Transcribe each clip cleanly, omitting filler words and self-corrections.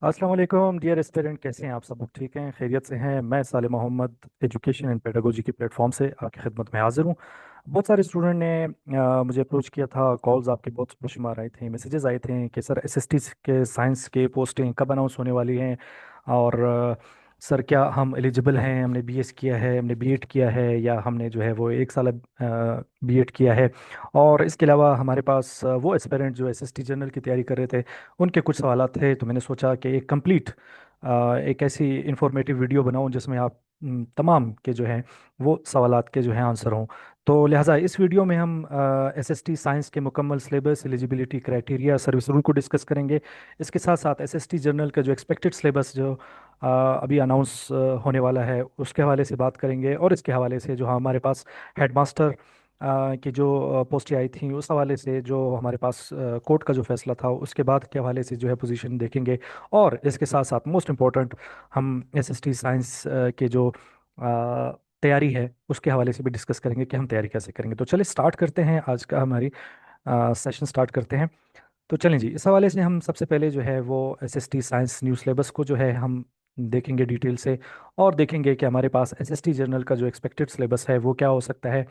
अस्सलाम वालेकुम dear aspirant, कैसे हैं आप सब? ठीक हैं, खैरियत से हैं? मैं साले मोहम्मद एजुकेशन एंड पेडागोजी के प्लेटफॉर्म से आपकी खिदमत में हाजिर हूँ। बहुत सारे स्टूडेंट ने मुझे अप्रोच किया था, कॉल्स आपके बहुत बेशुमार आए थे, मैसेजेस आए थे कि सर एसएसटी के साइंस के पोस्टें कब अनाउंस होने वाली हैं। और सर क्या हम एलिजिबल हैं? हमने बीएस किया है, हमने बीएड किया है, या हमने जो है वो एक साल बीएड किया है। और इसके अलावा हमारे पास वो एस्पिरेंट जो एसएसटी जनरल की तैयारी कर रहे थे, उनके कुछ सवाल थे। तो मैंने सोचा कि एक कंप्लीट एक ऐसी इंफॉर्मेटिव वीडियो बनाऊं जिसमें आप तमाम के जो हैं वो सवालात के जो हैं आंसर हों। तो लिहाजा इस वीडियो में हम एसएसटी साइंस के मुकम्मल syllabus, eligibility criteria, service rule को डिस्कस करेंगे। इसके साथ साथ एसएसटी जनरल का जो एक्सपेक्टेड सिलेबस जो अभी अनाउंस होने वाला है उसके हवाले से बात करेंगे। और इसके हवाले से जो हमारे पास हेडमास्टर की जो पोस्टें आई थी उस हवाले से, जो हमारे पास कोर्ट का जो फैसला था उसके बाद के हवाले से जो है पोजीशन देखेंगे। और इसके साथ साथ मोस्ट इम्पोर्टेंट, हम एसएसटी साइंस के जो तैयारी है उसके हवाले से भी डिस्कस करेंगे कि हम तैयारी कैसे करेंगे। तो चलिए स्टार्ट करते हैं आज का हमारी सेशन स्टार्ट करते हैं। तो चलें जी, इस हवाले से हम सबसे पहले जो है वो एसएसटी साइंस न्यू सिलेबस को जो है हम देखेंगे डिटेल से। और देखेंगे कि हमारे पास एसएसटी जर्नल का जो एक्सपेक्टेड सिलेबस है वो क्या हो सकता है।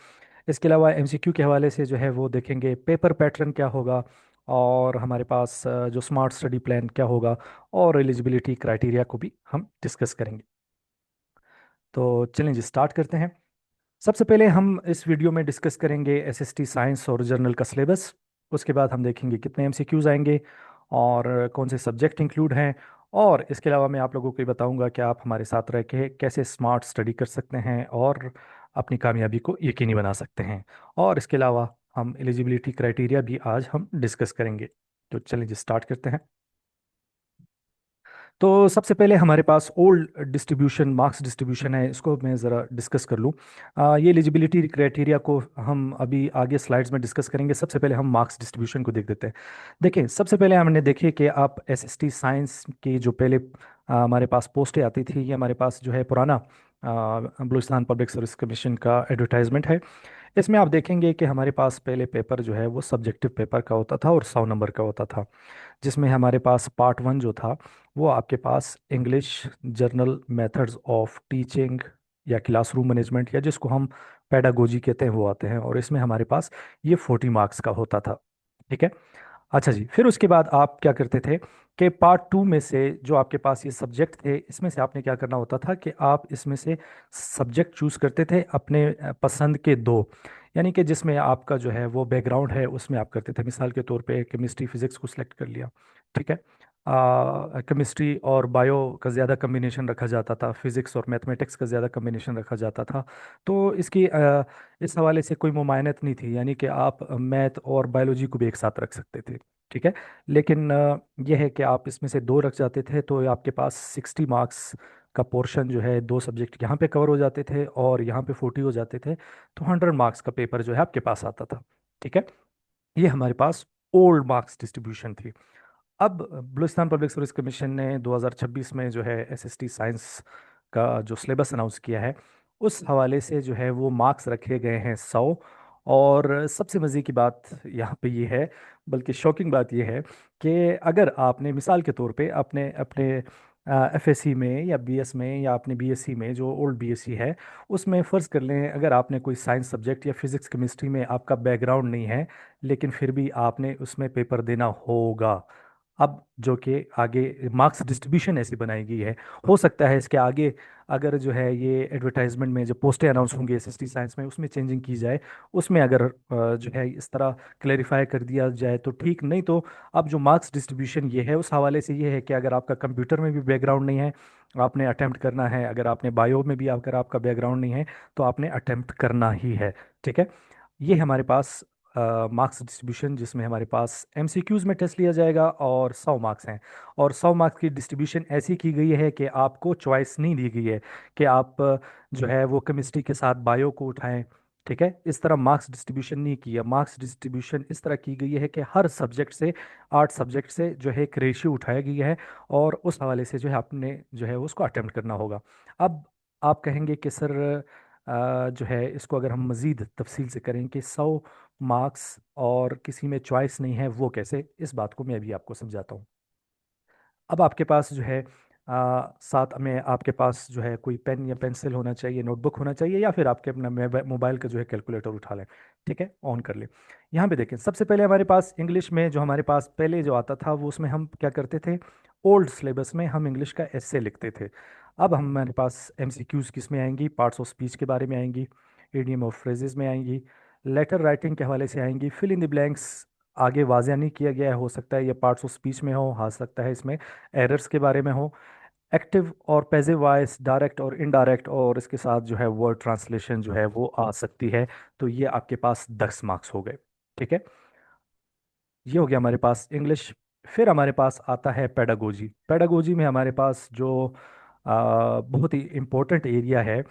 इसके अलावा एमसीक्यू के हवाले से जो है वो देखेंगे पेपर पैटर्न क्या होगा। और हमारे पास जो स्मार्ट स्टडी प्लान क्या होगा। और एलिजिबिलिटी क्राइटेरिया को भी हम डिस्कस करेंगे। तो चलें जी, स्टार्ट करते हैं। सबसे पहले हम इस वीडियो में डिस्कस करेंगे एसएसटी साइंस और जर्नल का सिलेबस। उसके बाद हम देखेंगे कितने एमसीक्यूज आएंगे और कौन से सब्जेक्ट इंक्लूड हैं। और इसके अलावा मैं आप लोगों को ये बताऊंगा कि आप हमारे साथ रह के कैसे स्मार्ट स्टडी कर सकते हैं और अपनी कामयाबी को यकीनी बना सकते हैं। और इसके अलावा हम एलिजिबिलिटी क्राइटेरिया भी आज हम डिस्कस करेंगे। तो चलिए जी, स्टार्ट करते हैं। तो सबसे पहले हमारे पास ओल्ड डिस्ट्रीब्यूशन, मार्क्स डिस्ट्रीब्यूशन है, इसको मैं ज़रा डिस्कस कर लूँ। ये एलिजिबिलिटी क्राइटेरिया को हम अभी आगे स्लाइड्स में डिस्कस करेंगे। सबसे पहले हम मार्क्स डिस्ट्रीब्यूशन को देख देते हैं। देखिए, सबसे पहले हमने देखे कि आप एसएसटी साइंस की जो पहले हमारे पास पोस्टें आती थी, ये हमारे पास जो है पुराना बलूचिस्तान पब्लिक सर्विस कमीशन का एडवर्टाइजमेंट है। इसमें आप देखेंगे कि हमारे पास पहले पेपर जो है वो सब्जेक्टिव पेपर का होता था और 100 नंबर का होता था। जिसमें हमारे पास पार्ट वन जो था वो आपके पास English general methods of teaching या क्लासरूम मैनेजमेंट, या जिसको हम पेडागोजी कहते हैं, वो आते हैं। और इसमें हमारे पास ये 40 मार्क्स का होता था। ठीक है। अच्छा जी, फिर उसके बाद आप क्या करते थे कि पार्ट टू में से जो आपके पास ये सब्जेक्ट थे, इसमें से आपने क्या करना होता था कि आप इसमें से सब्जेक्ट चूज करते थे अपने पसंद के दो। यानी कि जिसमें आपका जो है वो बैकग्राउंड है उसमें आप करते थे। मिसाल के तौर पे केमिस्ट्री फिजिक्स को सिलेक्ट कर लिया। ठीक है। केमिस्ट्री और बायो का ज़्यादा कम्बिनेशन रखा जाता था, फिजिक्स और मैथमेटिक्स का ज़्यादा कम्बिनेशन रखा जाता था। तो इसकी इस हवाले से कोई मुमायनत नहीं थी, यानी कि आप मैथ और बायोलॉजी को भी एक साथ रख सकते थे। ठीक है। लेकिन यह है कि आप इसमें से दो रख जाते थे तो आपके पास 60 मार्क्स का पोर्शन जो है, दो सब्जेक्ट यहाँ पे कवर हो जाते थे और यहाँ पे 40 हो जाते थे। तो 100 मार्क्स का पेपर जो है आपके पास आता था। ठीक है। ये हमारे पास ओल्ड मार्क्स डिस्ट्रीब्यूशन थी। अब बलूचिस्तान पब्लिक सर्विस कमीशन ने 2026 में जो है एसएसटी साइंस का जो सिलेबस अनाउंस किया है, उस हवाले से जो है वो मार्क्स रखे गए हैं 100। और सबसे मज़े की बात यहाँ पे ये है, बल्कि शॉकिंग बात ये है, कि अगर आपने मिसाल के तौर पे अपने अपने एफएससी में या बीएस में या अपने बीएससी में, जो ओल्ड बीएससी है, उसमें फ़र्ज़ कर लें अगर आपने कोई साइंस सब्जेक्ट या फिज़िक्स केमिस्ट्री में आपका बैकग्राउंड नहीं है, लेकिन फिर भी आपने उसमें पेपर देना होगा। अब जो कि आगे मार्क्स डिस्ट्रीब्यूशन ऐसी बनाई गई है, हो सकता है इसके आगे अगर जो है ये एडवर्टाइजमेंट में जो पोस्टें अनाउंस होंगी एसएसटी साइंस में, उसमें चेंजिंग की जाए, उसमें अगर जो है इस तरह क्लेरिफाई कर दिया जाए तो ठीक। नहीं तो अब जो मार्क्स डिस्ट्रीब्यूशन ये है उस हवाले से ये है कि अगर आपका कंप्यूटर में भी बैकग्राउंड नहीं है, आपने अटेम्प्ट करना है। अगर आपने बायो में भी अगर आपका बैकग्राउंड नहीं है तो आपने अटेम्प्ट करना ही है। ठीक है। ये हमारे पास मार्क्स डिस्ट्रीब्यूशन, जिसमें हमारे पास एमसीक्यूज में टेस्ट लिया जाएगा और 100 मार्क्स हैं। और 100 मार्क्स की डिस्ट्रीब्यूशन ऐसी की गई है कि आपको चॉइस नहीं दी गई है कि आप जो है वो केमिस्ट्री के साथ बायो को उठाएं। ठीक है। इस तरह मार्क्स डिस्ट्रीब्यूशन नहीं किया। मार्क्स डिस्ट्रीब्यूशन इस तरह की गई है कि हर सब्जेक्ट से, 8 सब्जेक्ट से जो है एक रेशियो उठाया गया है। और उस हवाले से जो है आपने जो है उसको अटेम्प्ट करना होगा। अब आप कहेंगे कि सर जो है इसको अगर हम मज़ीद तफसील से करें कि 100 मार्क्स और किसी में चॉइस नहीं है वो कैसे, इस बात को मैं अभी आपको समझाता हूँ। अब आपके पास जो है साथ में आपके पास जो है कोई पेन या पेंसिल होना चाहिए, नोटबुक होना चाहिए, या फिर आपके अपना मोबाइल का जो है कैलकुलेटर उठा लें। ठीक है, ऑन कर लें। यहाँ पे देखें, सबसे पहले हमारे पास इंग्लिश में जो हमारे पास पहले जो आता था वो उसमें हम क्या करते थे, ओल्ड सिलेबस में हम इंग्लिश का एस्से लिखते थे। अब हमारे पास एमसीक्यूज किस में आएंगी, पार्ट्स ऑफ स्पीच के बारे में आएंगी, इडियम ऑफ फ्रेजेस में आएंगी, लेटर राइटिंग के हवाले से आएंगी, फिल इन द ब्लैंक्स आगे वाज़ह नहीं किया गया है, हो सकता है ये पार्ट्स ऑफ स्पीच में हो सकता है इसमें एरर्स के बारे में हो, एक्टिव और पैसिव वॉइस, डायरेक्ट और इनडायरेक्ट, और इसके साथ जो है वर्ड ट्रांसलेशन जो है वो आ सकती है। तो ये आपके पास 10 मार्क्स हो गए। ठीक है, ये हो गया हमारे पास इंग्लिश। फिर हमारे पास आता है पेडागोजी। पेडागोजी में हमारे पास जो बहुत ही इम्पोर्टेंट एरिया है।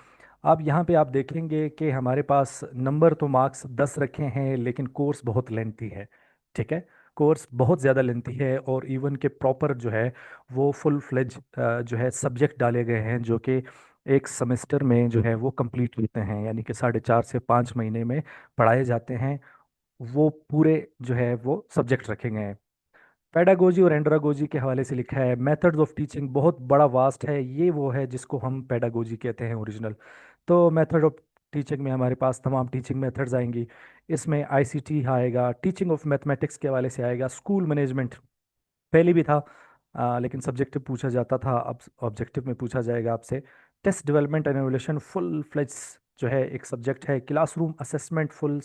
अब यहाँ पे आप देखेंगे कि हमारे पास नंबर तो मार्क्स 10 रखे हैं, लेकिन कोर्स बहुत लेंथी है। ठीक है, कोर्स बहुत ज़्यादा लेंथी है, और इवन के प्रॉपर जो है वो फुल फ्लेज जो है सब्जेक्ट डाले गए हैं, जो कि एक सेमेस्टर में जो है वो कंप्लीट होते हैं, यानी कि 4.5 से 5 महीने में पढ़ाए जाते हैं। वो पूरे जो है वो सब्जेक्ट रखे गए हैं। पेडागोजी और एंड्रागोजी के हवाले से लिखा है, मेथड्स ऑफ टीचिंग बहुत बड़ा वास्ट है, ये वो है जिसको हम पेडागोजी कहते हैं ओरिजिनल। तो मेथड ऑफ टीचिंग में हमारे पास तमाम टीचिंग मेथड्स आएंगी। इसमें आईसीटी आएगा, टीचिंग ऑफ मैथमेटिक्स के हवाले से आएगा, स्कूल मैनेजमेंट पहले भी था, लेकिन सब्जेक्टिव पूछा जाता था, अब ऑब्जेक्टिव में पूछा जाएगा आपसे। Test development and evolution full fledge जो है एक सब्जेक्ट है। Classroom assessment full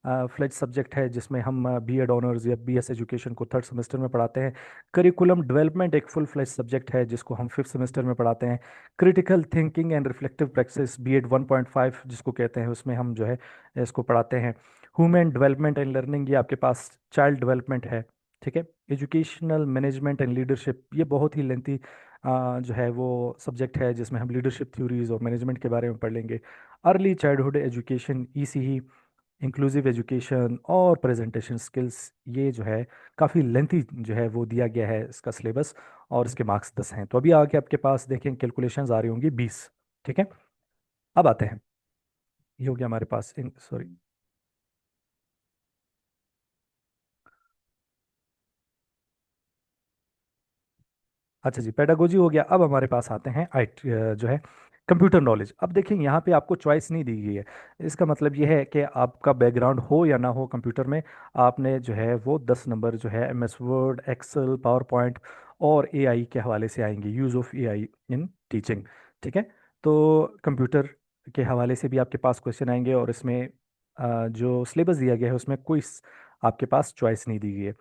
fledge subject है, जिसमें हम बीएड ऑनर्स या बीएस एजुकेशन को थर्ड सेमेस्टर में पढ़ाते हैं। करिकुलम डेवलपमेंट एक फुल फ्लेज सब्जेक्ट है, जिसको हम फिफ्थ सेमेस्टर में पढ़ाते हैं। Critical thinking and reflective practice BEd 1.5 जिसको कहते हैं, उसमें हम जो है इसको पढ़ाते हैं। ह्यूमन डेवलपमेंट एंड लर्निंग, ये आपके पास चाइल्ड डेवलपमेंट है। ठीक है, एजुकेशनल मैनेजमेंट एंड लीडरशिप, ये बहुत ही लेंथी जो है वो सब्जेक्ट है, जिसमें हम लीडरशिप थ्योरीज और मैनेजमेंट के बारे में पढ़ लेंगे। Early childhood education ECE, inclusive education और प्रेजेंटेशन स्किल्स, ये जो है काफ़ी लेंथी जो है वो दिया गया है इसका सिलेबस, और इसके मार्क्स 10 हैं। तो अभी आगे आपके पास देखें कैलकुलेशंस आ रही होंगी 20। ठीक है, अब आते हैं, ये हो गया हमारे पास सॉरी। अच्छा जी, पेडागोजी हो गया। अब हमारे पास आते हैं आई जो है कंप्यूटर नॉलेज। अब देखिए, यहाँ पे आपको चॉइस नहीं दी गई है। इसका मतलब ये है कि आपका बैकग्राउंड हो या ना हो कंप्यूटर में, आपने जो है वो 10 नंबर जो है MS Word, Excel, PowerPoint और एआई के हवाले से आएंगे, use of AI in teaching. ठीक है, तो कंप्यूटर के हवाले से भी आपके पास क्वेश्चन आएंगे, और इसमें जो सिलेबस दिया गया है उसमें कोई आपके पास चॉइस नहीं दी गई है।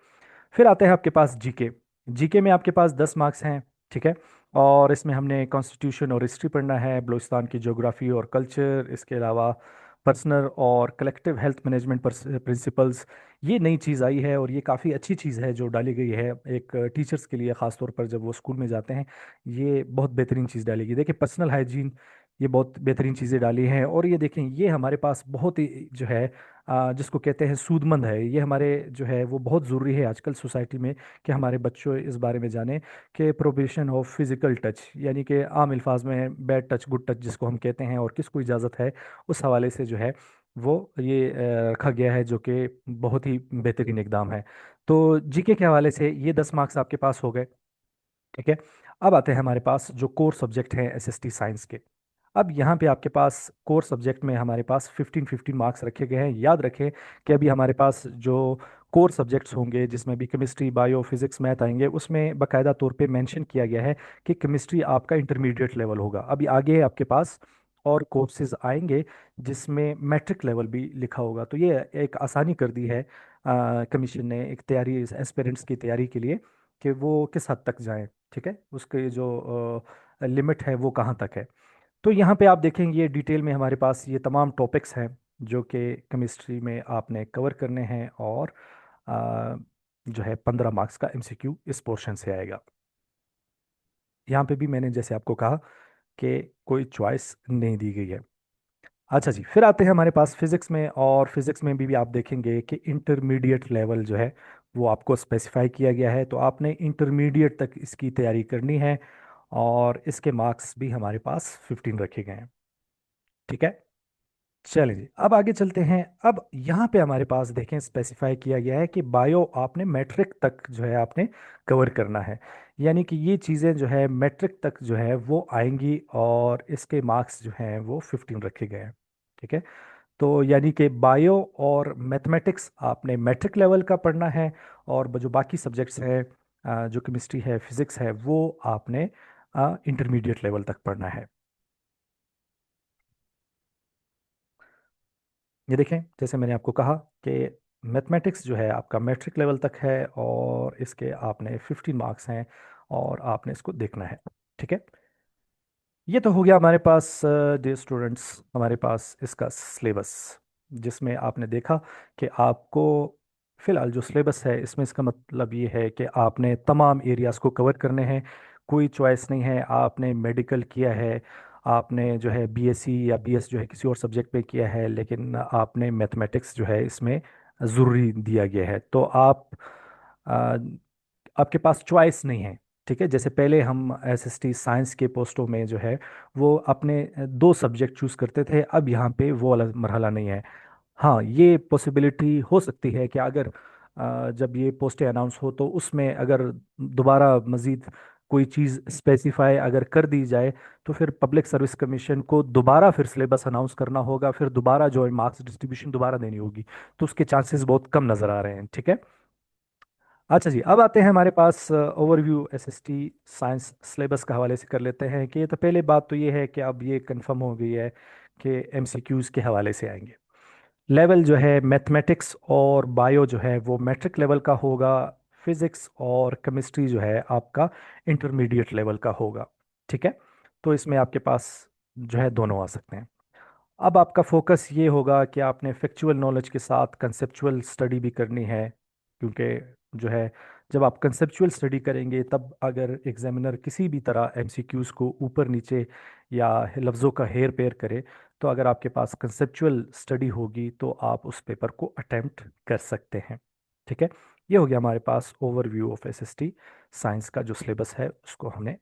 फिर आते हैं आपके पास जीके। जीके में आपके पास 10 मार्क्स हैं। ठीक है, और इसमें हमने कॉन्स्टिट्यूशन और हिस्ट्री पढ़ना है, बलूचिस्तान की ज्योग्राफी और कल्चर, इसके अलावा पर्सनल और कलेक्टिव हेल्थ मैनेजमेंट प्रिंसिपल्स। ये नई चीज़ आई है, और ये काफ़ी अच्छी चीज़ है जो डाली गई है एक टीचर्स के लिए, ख़ास तौर पर जब वो स्कूल में जाते हैं। ये बहुत बेहतरीन चीज़ डालेगी। देखिए, पर्सनल हाइजीन, ये बहुत बेहतरीन चीज़ें डाली हैं। और ये देखें, ये हमारे पास बहुत ही जो है जिसको कहते हैं सूदमंद है, ये हमारे जो है वो बहुत ज़रूरी है आजकल सोसाइटी में, कि हमारे बच्चों इस बारे में जानें कि प्रोहिबिशन ऑफ फिज़िकल टच, यानी कि आम अल्फाज में बैड टच गुड टच जिसको हम कहते हैं, और किसको इजाज़त है, उस हवाले से जो है वो ये रखा गया है, जो कि बहुत ही बेहतरीन इकदाम है। तो जीके के हवाले से ये 10 मार्क्स आपके पास हो गए। ठीक है, अब आते हैं हमारे पास जो कोर सब्जेक्ट हैं एसएसटी साइंस के। अब यहाँ पे आपके पास कोर सब्जेक्ट में हमारे पास 15-15 मार्क्स रखे गए हैं। याद रखें कि अभी हमारे पास जो कोर सब्जेक्ट्स होंगे, जिसमें भी केमिस्ट्री, बायो, फिजिक्स, मैथ आएंगे, उसमें बाकायदा तौर पे मेंशन किया गया है कि केमिस्ट्री आपका इंटरमीडिएट लेवल होगा। अभी आगे आपके पास और कोर्सेज आएंगे जिसमें मैट्रिक लेवल भी लिखा होगा। तो ये एक आसानी कर दी है कमीशन ने एक तैयारी एस्पिरेंट्स की तैयारी के लिए, कि वो किस हद तक जाएं। ठीक है, उसके जो लिमिट है वो कहाँ तक है। तो यहाँ पे आप देखेंगे ये डिटेल में हमारे पास ये तमाम टॉपिक्स हैं जो कि केमिस्ट्री में आपने कवर करने हैं, और आ, जो है 15 मार्क्स का एमसीक्यू इस पोर्शन से आएगा। यहाँ पे भी मैंने जैसे आपको कहा कि कोई चॉइस नहीं दी गई है। अच्छा जी, फिर आते हैं हमारे पास फिजिक्स में, और फिजिक्स में भी आप देखेंगे कि इंटरमीडिएट लेवल जो है वो आपको स्पेसिफाई किया गया है। तो आपने इंटरमीडिएट तक इसकी तैयारी करनी है, और इसके मार्क्स भी हमारे पास 15 रखे गए हैं। ठीक है, चलिए जी, अब आगे चलते हैं। अब यहाँ पे हमारे पास देखें स्पेसिफाई किया गया है कि बायो आपने मैट्रिक तक जो है आपने कवर करना है। यानी कि ये चीज़ें जो है मैट्रिक तक जो है वो आएंगी, और इसके मार्क्स जो हैं वो 15 रखे गए हैं। ठीक है। तो यानी कि बायो और मैथमेटिक्स आपने मैट्रिक लेवल का पढ़ना है, और जो बाकी सब्जेक्ट्स हैं, जो केमिस्ट्री है फिजिक्स है, वो आपने इंटरमीडिएट लेवल तक पढ़ना है। ये देखें, जैसे मैंने आपको कहा कि मैथमेटिक्स जो है आपका मैट्रिक लेवल तक है, और इसके आपने 15 मार्क्स हैं, और आपने इसको देखना है। ठीक है। ये तो हो गया हमारे पास डियर स्टूडेंट्स, हमारे पास इसका सिलेबस, जिसमें आपने देखा कि आपको फिलहाल जो सिलेबस है इसमें इसका मतलब ये है कि आपने तमाम एरियाज़ को कवर करने हैं। कोई चॉइस नहीं है, आपने मेडिकल किया है, आपने जो है बीएससी या बीएस जो है किसी और सब्जेक्ट में किया है, लेकिन आपने मैथमेटिक्स जो है इसमें ज़रूरी दिया गया है। तो आप आ, आपके पास चॉइस नहीं है। ठीक है। जैसे पहले हम एसएसटी साइंस के पोस्टों में जो है वो अपने दो सब्जेक्ट चूज करते थे, अब यहाँ पे वो वाला मरहला नहीं है। हाँ, ये पॉसिबिलिटी हो सकती है कि अगर जब ये पोस्टें अनाउंस हो तो उसमें अगर दोबारा मज़ीद कोई चीज़ स्पेसिफाई अगर कर दी जाए, तो फिर पब्लिक सर्विस कमीशन को दोबारा फिर सिलेबस अनाउंस करना होगा, फिर दोबारा जो है मार्क्स डिस्ट्रीब्यूशन दोबारा देनी होगी। तो उसके चांसेस बहुत कम नज़र आ रहे हैं। ठीक है। अच्छा जी, अब आते हैं हमारे पास ओवरव्यू एसएसटी साइंस सिलेबस के हवाले से कर लेते हैं। कि ये तो पहले बात तो ये है कि अब ये कंफर्म हो गई है कि एमसीक्यूज के हवाले से आएंगे। लेवल जो है मैथमेटिक्स और बायो जो है वो मैट्रिक लेवल का होगा। फिजिक्स और केमिस्ट्री जो है आपका इंटरमीडिएट लेवल का होगा। ठीक है। तो इसमें आपके पास जो है दोनों आ सकते हैं। अब आपका फोकस ये होगा कि आपने फैक्चुअल नॉलेज के साथ कंसेप्चुअल स्टडी भी करनी है, क्योंकि जो है जब आप कंसेप्चुअल स्टडी करेंगे तब अगर एग्जामिनर किसी भी तरह एमसीक्यूज को ऊपर नीचे या लफ्ज़ों का हेर फेर करे, तो अगर आपके पास कंसेप्चुअल स्टडी होगी तो आप उस पेपर को अटेम्प्ट कर सकते हैं। ठीक है। ये हो गया हमारे पास ओवरव्यू ऑफ एसएसटी साइंस का जो सिलेबस है उसको हमने।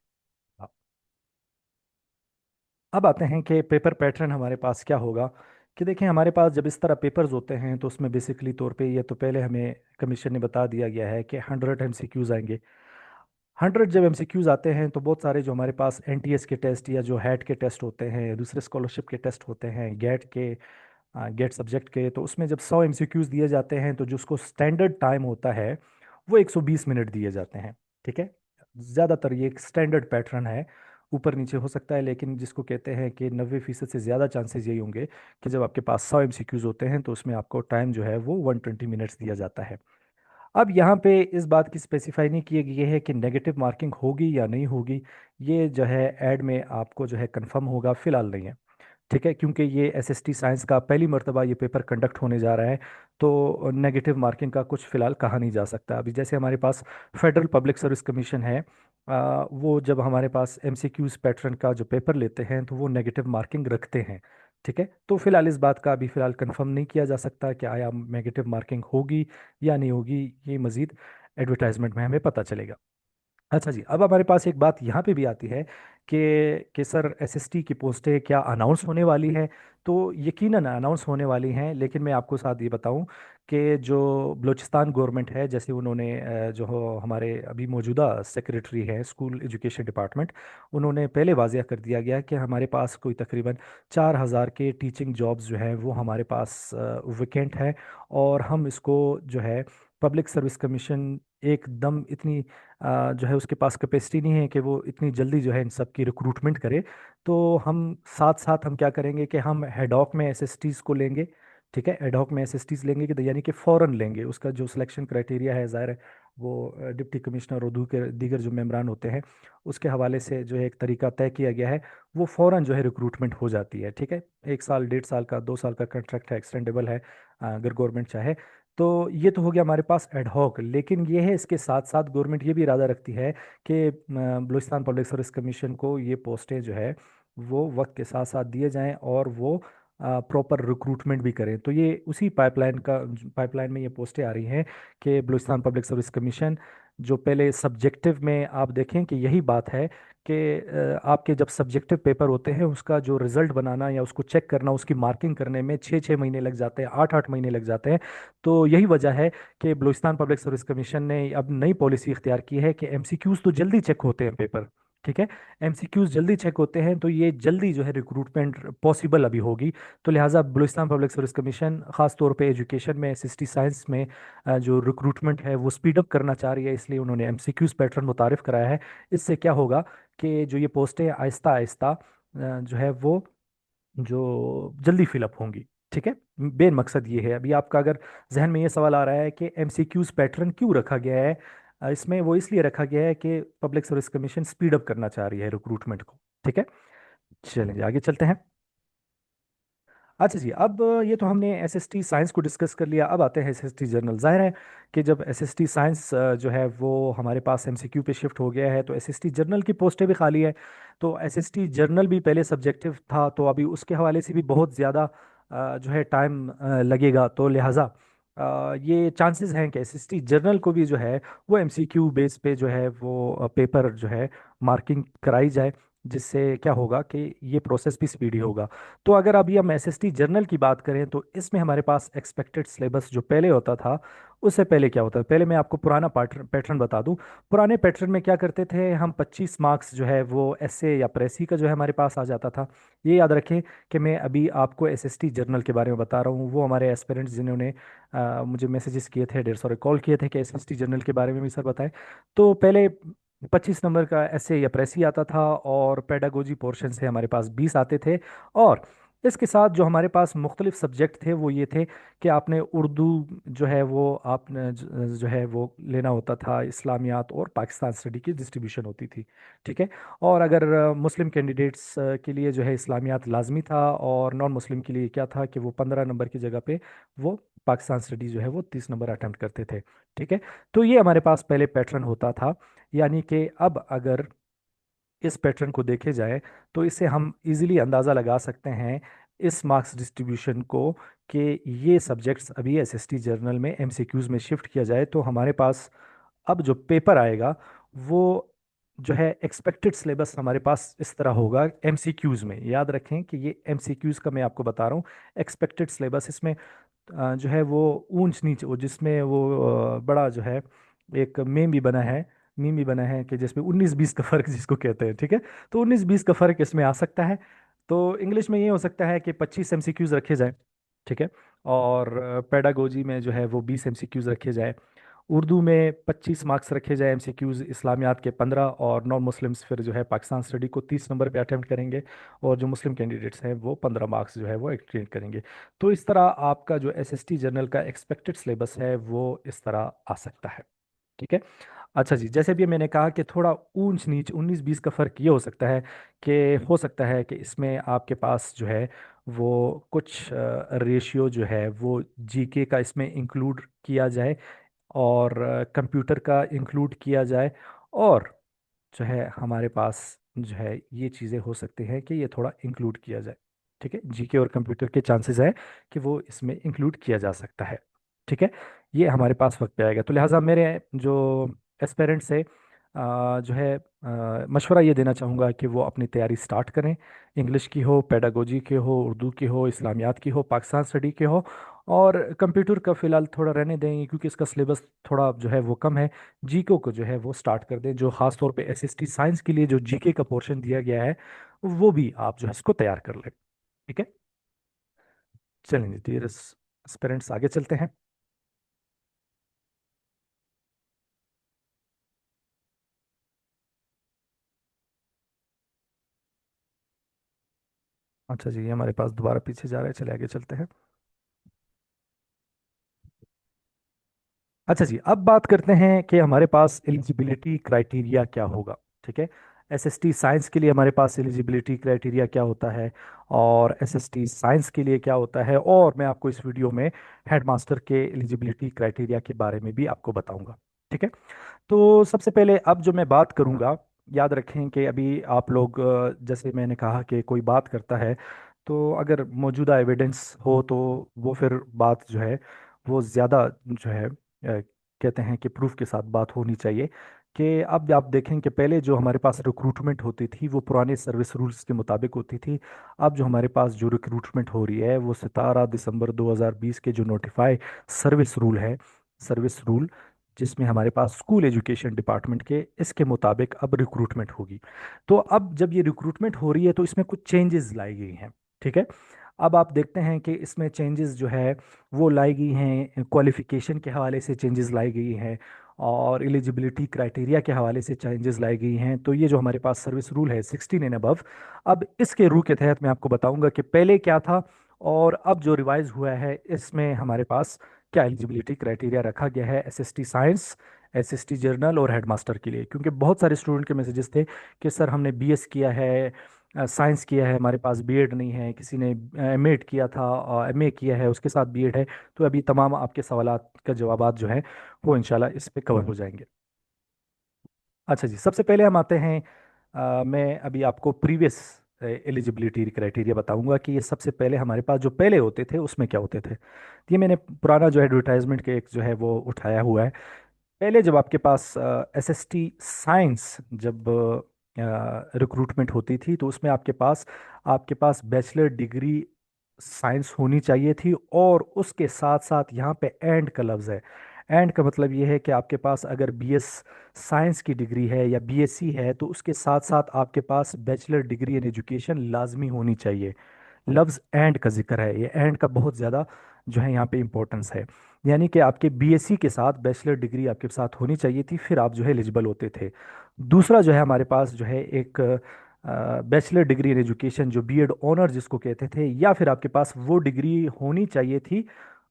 अब आते हैं कि पेपर पैटर्न हमारे पास क्या होगा। कि देखें, हमारे पास जब इस तरह पेपर्स होते हैं तो उसमें बेसिकली तौर पे ये तो पहले हमें कमीशन ने बता दिया गया है कि 100 एमसीक्यूज आएंगे। 100 जब एमसीक्यूज आते हैं तो बहुत सारे जो हमारे पास एनटीएस के टेस्ट या जो हैट के टेस्ट होते हैं, दूसरे स्कॉलरशिप के टेस्ट होते हैं, गेट के, गेट सब्जेक्ट के, तो उसमें जब 100 एमसीक्यूज दिए जाते हैं तो जो उसको स्टैंडर्ड टाइम होता है वो 120 मिनट दिए जाते हैं। ठीक है। ज़्यादातर ये एक स्टैंडर्ड पैटर्न है, ऊपर नीचे हो सकता है, लेकिन जिसको कहते हैं कि 90% से ज़्यादा चांसेस यही होंगे कि जब आपके पास 100 एमसीक्यूज होते हैं तो उसमें आपको टाइम जो है वो 120 मिनट्स दिया जाता है। अब यहाँ पे इस बात की स्पेसिफाई नहीं किया गया है कि नेगेटिव मार्किंग होगी या नहीं होगी। ये जो है ऐड में आपको जो है कंफर्म होगा, फिलहाल नहीं है। ठीक है। क्योंकि ये एसएसटी साइंस का पहली मर्तबा ये पेपर कंडक्ट होने जा रहा है, तो नेगेटिव मार्किंग का कुछ फिलहाल कहा नहीं जा सकता। अभी जैसे हमारे पास फेडरल पब्लिक सर्विस कमीशन है, वो जब हमारे पास एमसीक्यूज पैटर्न का जो पेपर लेते हैं तो वो नेगेटिव मार्किंग रखते हैं। ठीक है। तो फिलहाल इस बात का अभी फिलहाल कंफर्म नहीं किया जा सकता कि आया नेगेटिव मार्किंग होगी या नहीं होगी। ये मज़ीद एडवर्टाइजमेंट में हमें पता चलेगा। अच्छा जी, अब हमारे पास एक बात यहाँ पे भी आती है कि सर एसएसटी की पोस्टें क्या अनाउंस होने वाली हैं। तो यकीनन अनाउंस होने वाली हैं, लेकिन मैं आपको साथ ये बताऊं कि जो बलूचिस्तान गवर्नमेंट है, जैसे उन्होंने हमारे अभी मौजूदा सेक्रेटरी हैं स्कूल एजुकेशन डिपार्टमेंट, उन्होंने पहले वाजिया कर दिया गया कि हमारे पास कोई तकरीबन 4,000 के टीचिंग जॉब्स जो हैं वो हमारे पास वेकेंट है। और हम इसको जो है पब्लिक सर्विस कमीशन एकदम इतनी जो है उसके पास कैपेसिटी नहीं है कि वो इतनी जल्दी जो है इन सब की रिक्रूटमेंट करे। तो हम साथ साथ हम क्या करेंगे कि हम हेडॉक में एसएसटीज को लेंगे। ठीक है। एडॉक में एसएसटीज लेंगे कि यानी कि फ़ौरन लेंगे। उसका जो सिलेक्शन क्राइटेरिया है ज़ाहिर है वो डिप्टी कमिश्नर और दीगर जो मेम्बरान होते हैं उसके हवाले से जो है एक तरीका तय किया गया है। वो फ़ौरन जो है रिक्रूटमेंट हो जाती है। ठीक है। 1 साल 1.5 साल का 2 साल का कॉन्ट्रैक्ट है, एक्सटेंडेबल है अगर गवर्नमेंट चाहे। तो ये तो हो गया हमारे पास एडहॉक, लेकिन ये है इसके साथ साथ गवर्नमेंट ये भी इरादा रखती है कि बलूचिस्तान पब्लिक सर्विस कमीशन को ये पोस्टें जो है वो वक्त के साथ साथ दिए जाएं, और वो प्रॉपर रिक्रूटमेंट भी करें। तो ये उसी पाइपलाइन में ये पोस्टें आ रही हैं कि बलूचिस्तान पब्लिक सर्विस कमीशन जो पहले सब्जेक्टिव में आप देखें कि यही बात है कि आपके जब सब्जेक्टिव पेपर होते हैं उसका जो रिजल्ट बनाना या उसको चेक करना, उसकी मार्किंग करने में 6 6 महीने लग जाते हैं, 8 8 महीने लग जाते हैं। तो यही वजह है कि बलूचिस्तान पब्लिक सर्विस कमीशन ने अब नई पॉलिसी इख्तियार की है कि एमसीक्यूज तो जल्दी चेक होते हैं पेपर, ठीक है, एमसीक्यूज जल्दी चेक होते हैं, तो ये जल्दी जो है रिक्रूटमेंट पॉसिबल अभी होगी। तो लिहाजा बलूचिस्तान पब्लिक सर्विस कमीशन खास तौर पे एजुकेशन में, एसएसटी साइंस में जो रिक्रूटमेंट है वो स्पीड अप करना चाह रही है, इसलिए उन्होंने एमसीक्यूज पैटर्न मुतारिफ कराया है। इससे क्या होगा कि जो ये पोस्टें आहिस्ता आहिस्ता जो है वो जो जल्दी फिलअप होंगी, ठीक है। बेन मकसद ये है। अभी आपका अगर जहन में ये सवाल आ रहा है कि एमसीक्यूज पैटर्न क्यों रखा गया है, इसमें वो इसलिए रखा गया है कि public service commission speed up करना चाह रही है रिक्रूटमेंट को, ठीक है। चलिए आगे चलते हैं। अच्छा जी, अब ये तो हमने एसएसटी साइंस को डिस्कस कर लिया, अब आते हैं एसएसटी जर्नल। जाहिर है कि जब एसएसटी साइंस जो है वो हमारे पास एमसीक्यू पे शिफ्ट हो गया है तो एसएसटी जर्नल की पोस्टें भी खाली है। तो एसएसटी जर्नल भी पहले सब्जेक्टिव था, तो अभी उसके हवाले से भी बहुत ज़्यादा जो है टाइम लगेगा। तो लिहाजा ये चांसेस हैं कि एसएसटी जर्नल को भी जो है वो एमसीक्यू बेस पे जो है वो पेपर जो है मार्किंग कराई जाए, जिससे क्या होगा कि ये प्रोसेस भी स्पीडी होगा। तो अगर अभी हम एसएसटी जर्नल की बात करें तो इसमें हमारे पास एक्सपेक्टेड सिलेबस जो पहले होता था, उससे पहले क्या होता है, पहले मैं आपको पुराना पैटर्न पैटर्न बता दूं। पुराने पैटर्न में क्या करते थे हम, 25 मार्क्स जो है वो एसए या प्रेसी का जो है हमारे पास आ जाता था। ये याद रखें कि मैं अभी आपको एसएसटी जर्नल के बारे में बता रहा हूँ। वो हमारे एस्पिरेंट्स जिन्होंने मुझे मैसेजेस किए थे, 150 कॉल किए थे कि एसएसटी जर्नल के बारे में भी सर बताएं। तो पहले 25 नंबर का ऐसे या प्रेसी आता था, और पेडागोजी पोर्शन से हमारे पास 20 आते थे। और इसके साथ जो हमारे पास मुख्तलिफ सब्जेक्ट थे वो ये थे कि आपने उर्दू जो है वो आपने जो है वो लेना होता था, इस्लामियात और पाकिस्तान स्टडी की डिस्ट्रीब्यूशन होती थी, ठीक है। और अगर मुस्लिम कैंडिडेट्स के लिए जो है इस्लामियात लाजमी था, और नॉन मुस्लिम के लिए क्या था कि वो 15 नंबर की जगह पे वो पाकिस्तान स्टडी जो है वो 30 नंबर अटेम्प्ट करते थे, ठीक है। तो ये हमारे पास पहले पैटर्न होता था। यानी कि अब अगर इस पैटर्न को देखे जाए तो इससे हम इजीली अंदाज़ा लगा सकते हैं इस मार्क्स डिस्ट्रीब्यूशन को, कि ये सब्जेक्ट्स अभी एसएसटी जर्नल में एमसीक्यूज में शिफ्ट किया जाए तो हमारे पास अब जो पेपर आएगा वो जो है एक्सपेक्टेड सिलेबस हमारे पास इस तरह होगा एमसीक्यूज में। याद रखें कि ये एमसीक्यूज का मैं आपको बता रहा हूँ, एक्सपेक्टेड सिलेबस इसमें जो है वो ऊंच नीच वो जिसमें वो बड़ा जो है एक मेम भी बना है, मीम भी बना है कि जिसमें 19 20 का फर्क जिसको कहते हैं, ठीक है। तो 19 20 का फर्क इसमें आ सकता है। तो इंग्लिश में ये हो सकता है कि 25 एमसीक्यूज रखे जाए, ठीक है। और पेडागोजी में जो है वो 20 एमसीक्यूज रखे जाए। उर्दू में 25 मार्क्स रखे जाए एमसीक्यूज, इस्लामियात के 15, और नॉन मुस्लिम्स फिर जो है पाकिस्तान स्टडी को 30 नंबर पे अटेम्प्ट करेंगे, और जो मुस्लिम कैंडिडेट्स हैं वो 15 मार्क्स जो है वो एक्सटेंड करेंगे। तो इस तरह आपका जो एसएसटी जर्नल का एक्सपेक्टेड सिलेबस है वो इस तरह आ सकता है, ठीक है। अच्छा जी, जैसे भी मैंने कहा कि थोड़ा ऊंच नीच 19 20 का फ़र्क ये हो सकता है कि हो सकता है कि इसमें आपके पास जो है वो कुछ रेशियो जो है वो जीके का इसमें इंक्लूड किया जाए, और कंप्यूटर का इंक्लूड किया जाए, और जो है हमारे पास जो है ये चीज़ें हो सकती हैं कि ये थोड़ा इंक्लूड किया जाए, ठीक है। जीके और कंप्यूटर के चांसेस है कि वो इसमें इंक्लूड किया जा सकता है, ठीक है। ये हमारे पास वक्त पे आएगा। तो लिहाजा मेरे जो एस्पेरेंट्स है जो है मशवरा ये देना चाहूँगा कि वो अपनी तैयारी स्टार्ट करें। इंग्लिश की हो, पेडागोजी की हो, उर्दू की हो, इस्लामियात की हो, पाकिस्तान स्टडी की हो। और कंप्यूटर का फ़िलहाल थोड़ा रहने दें क्योंकि इसका सिलेबस थोड़ा जो है वो कम है। जीके को जो है वो स्टार्ट कर दें, जो ख़ास तौर पे एसएसटी साइंस के लिए जो जीके का पोर्शन दिया गया है वो भी आप जो है इसको तैयार कर लें, ठीक है। चलेंगे डियर एस्पिरेंट्स, आगे चलते हैं। अच्छा जी, ये हमारे पास दोबारा पीछे जा रहा है, चले आगे चलते हैं। अच्छा जी, अब बात करते हैं कि हमारे पास एलिजिबिलिटी क्राइटेरिया क्या होगा, ठीक है। एसएसटी साइंस के लिए हमारे पास एलिजिबिलिटी क्राइटेरिया क्या होता है, और एसएसटी साइंस के लिए क्या होता है, और मैं आपको इस वीडियो में हेडमास्टर के एलिजिबिलिटी क्राइटेरिया के बारे में भी आपको बताऊंगा, ठीक है। तो सबसे पहले अब जो मैं बात करूंगा, याद रखें कि अभी आप लोग जैसे मैंने कहा कि कोई बात करता है तो अगर मौजूदा एविडेंस हो तो वो फिर बात जो है वो ज़्यादा जो है कहते हैं कि प्रूफ के साथ बात होनी चाहिए कि अब आप देखें कि पहले जो हमारे पास रिक्रूटमेंट होती थी वो पुराने सर्विस रूल्स के मुताबिक होती थी। अब जो हमारे पास जो रिक्रूटमेंट हो रही है वो 17 दिसंबर 2020 के जो नोटिफाई सर्विस रूल है, सर्विस रूल, जिसमें हमारे पास स्कूल एजुकेशन डिपार्टमेंट के इसके मुताबिक अब रिक्रूटमेंट होगी। तो अब जब ये रिक्रूटमेंट हो रही है तो इसमें कुछ चेंजेस लाई गई हैं। ठीक है। अब आप देखते हैं कि इसमें चेंजेस जो है वो लाई गई हैं, क्वालिफिकेशन के हवाले से चेंजेस लाई गई हैं और एलिजिबिलिटी क्राइटेरिया के हवाले से चेंजेस लाई गई हैं। तो ये जो हमारे पास सर्विस रूल है 16 एंड अबव, अब इसके रूल के तहत मैं आपको बताऊंगा कि पहले क्या था और अब जो रिवाइज हुआ है इसमें हमारे पास क्या एलिजिबिलिटी क्राइटेरिया रखा गया है एसएसटी साइंस, एसएसटी जर्नल और हेडमास्टर के लिए। क्योंकि बहुत सारे स्टूडेंट के मैसेजेस थे कि सर हमने बीएस किया है, साइंस किया है, हमारे पास बीएड नहीं है, किसी ने एमएड किया था और एमए किया है उसके साथ बीएड है। तो अभी तमाम आपके सवालात का जवाबात जो है वो इंशाल्लाह इस पे कवर हो जाएंगे। अच्छा जी, सबसे पहले हम आते हैं, मैं अभी आपको प्रीवियस एलिजिबिलिटी क्राइटेरिया बताऊंगा कि ये सबसे पहले हमारे पास जो पहले होते थे उसमें क्या होते थे। तो ये मैंने पुराना जो एडवर्टाइजमेंट के एक जो है वो उठाया हुआ है। पहले जब आपके पास एसएसटी साइंस जब रिक्रूटमेंट होती थी तो उसमें आपके पास बैचलर डिग्री साइंस होनी चाहिए थी और उसके साथ साथ यहाँ पे एंड का लफ्ज़ है। एंड का मतलब ये है कि आपके पास अगर बीएस साइंस की डिग्री है या बीएससी है तो उसके साथ साथ आपके पास बैचलर डिग्री इन एजुकेशन लाजमी होनी चाहिए। लफ्ज़ एंड का जिक्र है, ये एंड का बहुत ज़्यादा जो है यहाँ पे इम्पोर्टेंस है। यानी कि आपके बीएससी के साथ बैचलर डिग्री आपके साथ होनी चाहिए थी, फिर आप जो है एलिजिबल होते थे। दूसरा जो है हमारे पास जो है एक बैचलर डिग्री इन एजुकेशन जो बीएड ऑनर जिसको कहते थे, या फिर आपके पास वो डिग्री होनी चाहिए थी,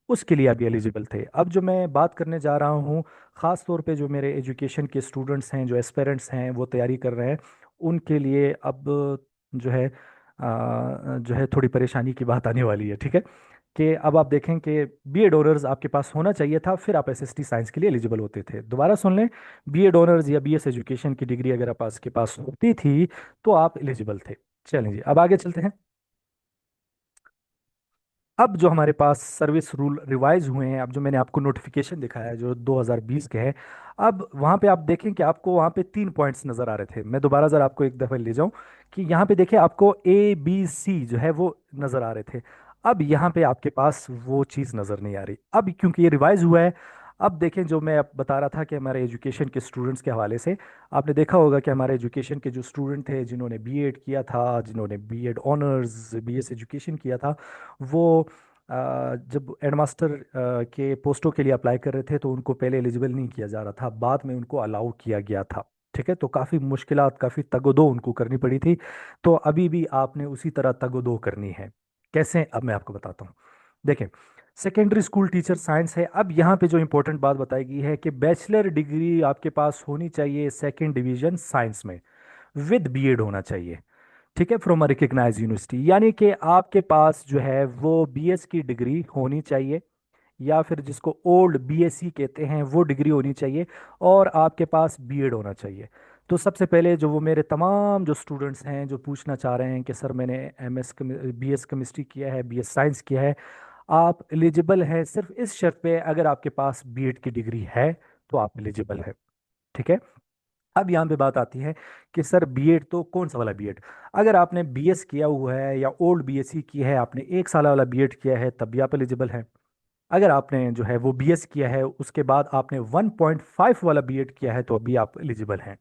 उसके लिए आप एलिजिबल थे। अब जो मैं बात करने जा रहा हूँ, ख़ास तौर पे जो मेरे एजुकेशन के स्टूडेंट्स हैं, जो एस्पेरेंट्स हैं, वो तैयारी कर रहे हैं, उनके लिए अब जो है जो है थोड़ी परेशानी की बात आने वाली है। ठीक है, कि अब आप देखें कि बीएड ऑनर्स आपके पास होना चाहिए था, फिर आप एसएसटी साइंस के लिए एलिजिबल होते थे। दोबारा सुन लें, बीएड ऑनर्स या बीएस एजुकेशन की डिग्री अगर आप के पास होती थी तो आप एलिजिबल थे। चलें जी, अब आगे चलते हैं। अब जो हमारे पास सर्विस रूल रिवाइज हुए हैं, अब जो मैंने आपको नोटिफिकेशन दिखाया है जो 2020 के हैं, अब वहाँ पे आप देखें कि आपको वहाँ पे 3 पॉइंट्स नज़र आ रहे थे। मैं दोबारा ज़रा आपको एक दफ़ा ले जाऊँ कि यहाँ पे देखिए आपको ABC जो है वो नज़र आ रहे थे। अब यहाँ पे आपके पास वो चीज़ नज़र नहीं आ रही अब, क्योंकि ये रिवाइज हुआ है। अब देखें, जो मैं अब बता रहा था कि हमारे एजुकेशन के स्टूडेंट्स के हवाले से, आपने देखा होगा कि हमारे एजुकेशन के जो स्टूडेंट थे जिन्होंने बीएड किया था, जिन्होंने बीएड ऑनर्स बीएस एजुकेशन किया था, वो जब हेडमास्टर के पोस्टों के लिए अप्लाई कर रहे थे तो उनको पहले एलिजिबल नहीं किया जा रहा था, बाद में उनको अलाउ किया गया था। ठीक है, तो काफ़ी मुश्किलात, काफ़ी तगोदो उनको करनी पड़ी थी। तो अभी भी आपने उसी तरह तगोदो करनी है। कैसे, अब मैं आपको बताता हूँ। देखें, सेकेंडरी स्कूल टीचर साइंस है। अब यहाँ पे जो इंपॉर्टेंट बात बताई गई है कि बैचलर डिग्री आपके पास होनी चाहिए सेकेंड डिवीजन साइंस में, विद बीएड होना चाहिए। ठीक है, फ्रॉम अ रिकग्नाइज यूनिवर्सिटी, यानी कि आपके पास जो है वो बीएस की डिग्री होनी चाहिए, या फिर जिसको ओल्ड बीएससी कहते हैं वो डिग्री होनी चाहिए, और आपके पास बीएड होना चाहिए। तो सबसे पहले जो वो मेरे तमाम जो स्टूडेंट्स हैं जो पूछना चाह रहे हैं कि सर मैंने एमएस बीएस केमिस्ट्री किया है, बीएस साइंस किया है, आप एलिजिबल हैं सिर्फ इस शर्त पे अगर आपके पास बीएड की डिग्री है तो आप एलिजिबल है। ठीक है। अब यहाँ पे बात आती है कि सर बीएड तो कौन सा वाला बीएड, अगर आपने बीएस किया हुआ है या ओल्ड बीएससी की है, आपने 1 साल वाला बीएड किया है तब भी आप एलिजिबल हैं। अगर आपने जो है वो बीएस किया है उसके बाद आपने 1.5 वाला बीएड किया है तो अभी आप एलिजिबल हैं।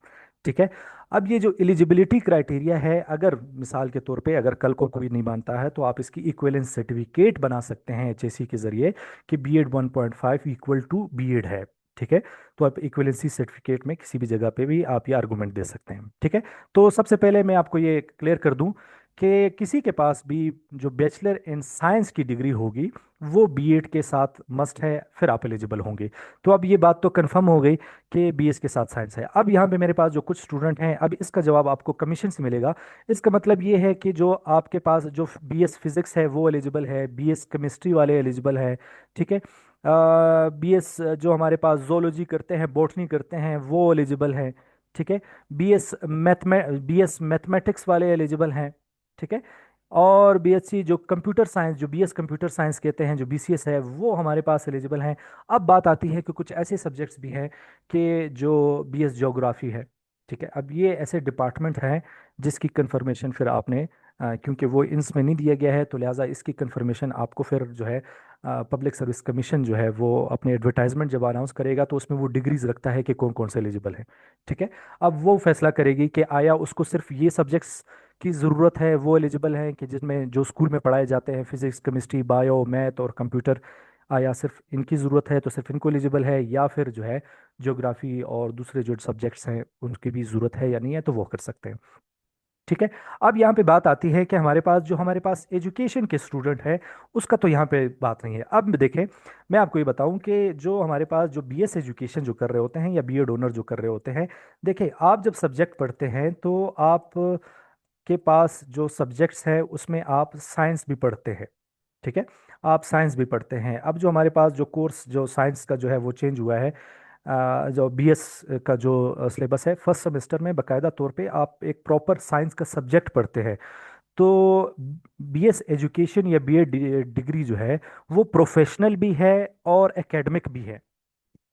ठीक है। अब ये जो एलिजिबिलिटी क्राइटेरिया है, अगर मिसाल के तौर पे अगर कल को कोई नहीं मानता है तो आप इसकी इक्विवेलेंस सर्टिफिकेट बना सकते हैं एचएससी के जरिए कि बीएड 1.5 इक्वल टू बीएड है। ठीक है, तो आप इक्विवेलेंसी सर्टिफिकेट में किसी भी जगह पे भी आप ये आर्गूमेंट दे सकते हैं। ठीक है, तो सबसे पहले मैं आपको ये क्लियर कर दूं कि किसी के पास भी जो बैचलर इन साइंस की डिग्री होगी वो बीएड के साथ मस्ट है, फिर आप एलिजिबल होंगे। तो अब ये बात तो कंफर्म हो गई कि बीएस के साथ साइंस है। अब यहाँ पे मेरे पास जो कुछ स्टूडेंट हैं, अब इसका जवाब आपको कमीशन से मिलेगा। इसका मतलब ये है कि जो आपके पास जो बीएस फिजिक्स है वो एलिजिबल है, बीएस केमिस्ट्री वाले एलिजिबल है। ठीक है, बीएस जो हमारे पास जोलॉजी करते हैं, बॉटनी करते हैं, वो एलिजिबल हैं। ठीक है, बीएस मैथमेटिक्स वाले एलिजिबल हैं। ठीक है, और बीएससी जो कंप्यूटर साइंस, जो बीएस कंप्यूटर साइंस कहते हैं, जो बीसीएस है, वो हमारे पास एलिजिबल हैं। अब बात आती है कि कुछ ऐसे सब्जेक्ट्स भी हैं कि जो बीएस ज्योग्राफी है। ठीक है, अब ये ऐसे डिपार्टमेंट हैं जिसकी कंफर्मेशन फिर आपने क्योंकि वो इंस में नहीं दिया गया है, तो लिहाजा इसकी कंफर्मेशन आपको फिर जो है पब्लिक सर्विस कमीशन जो है वो अपने एडवर्टाइजमेंट जब अनाउंस करेगा तो उसमें वो डिग्रीज रखता है कि कौन कौन से एलिजिबल हैं। ठीक है, अब वो फैसला करेगी कि आया उसको सिर्फ ये सब्जेक्ट्स की ज़रूरत है, वो एलिजिबल हैं कि जिसमें जो स्कूल में पढ़ाए जाते हैं, फिजिक्स केमिस्ट्री बायो मैथ और कंप्यूटर, आया सिर्फ इनकी ज़रूरत है तो सिर्फ इनको एलिजिबल है, या फिर जो है ज्योग्राफी और दूसरे जो सब्जेक्ट्स हैं उनकी भी ज़रूरत है या नहीं है, तो वो कर सकते हैं। ठीक है, अब यहाँ पे बात आती है कि हमारे पास एजुकेशन के स्टूडेंट है, उसका तो यहाँ पे बात नहीं है। अब देखें, मैं आपको ये बताऊं कि जो हमारे पास जो बीएस एजुकेशन जो कर रहे होते हैं या बीएड ऑनर जो कर रहे होते हैं, देखिए आप जब सब्जेक्ट पढ़ते हैं तो आप के पास जो सब्जेक्ट्स है उसमें आप साइंस भी पढ़ते हैं। ठीक है, आप साइंस भी पढ़ते हैं। अब जो हमारे पास जो कोर्स जो साइंस का जो है वो चेंज हुआ है, जो बीएस का जो सिलेबस है, फर्स्ट सेमेस्टर में बाकायदा तौर पे आप एक प्रॉपर साइंस का सब्जेक्ट पढ़ते हैं। तो बीएस एजुकेशन या बीएड डिग्री जो है वो प्रोफेशनल भी है और एकेडमिक भी है।